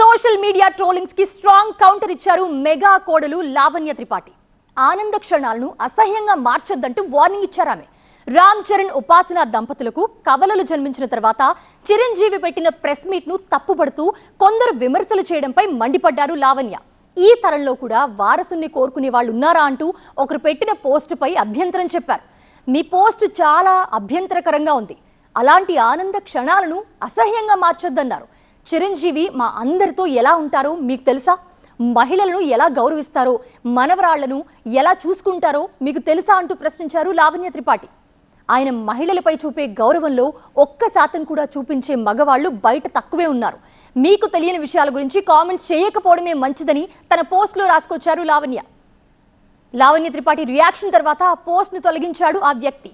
Social media trollings కి strong counter ఇచ్చారు mega కోడలు లావణ్య త్రిపాఠి. ఆనంద క్షణాలను అసహ్యంగా మార్చొద్దంటూ వార్నింగ్ ఇచ్చారు ఆమె. రామ్ చరణ్ ఉపాసన దంపతులకు కవలలు జన్మించిన తర్వాత చిరంజీవి పెట్టిన ప్రెస్ మీట్ ను తప్పుపడుతూ కొందరు విమర్శలు చేయడంపై మండిపడ్డారు లావణ్య. ఈ తరంలో కూడా వారసుని కోరుకునే వాళ్ళు ఉన్నారా అంటూ ఒకరు పెట్టిన పోస్ట్ పై అభ్యంతరం చెప్పారు. మీ పోస్ట్ చాలా అభ్యంతరకరంగా ఉంది, అలాంటి ఆనంద క్షణాలను అసహ్యంగా మార్చొద్దన్నారు. చిరంజీవి మా అందరితో ఎలా ఉంటారో మీకు తెలుసా? మహిళలను ఎలా గౌరవిస్తారో, మనవరాళ్లను ఎలా చూసుకుంటారో మీకు తెలుసా అంటూ ప్రశ్నించారు లావణ్య త్రిపాఠి. ఆయన మహిళలపై చూపే గౌరవంలో 1% కూడా చూపించే మగవాళ్లు బయట తక్కువే ఉన్నారు. మీకు తెలియని విషయాల గురించి కామెంట్స్ చేయకపోవడమే మంచిదని తన పోస్ట్లో రాసుకొచ్చారు లావణ్య త్రిపాఠి రియాక్షన్ తర్వాత ఆ పోస్ట్ను తొలగించాడు ఆ వ్యక్తి.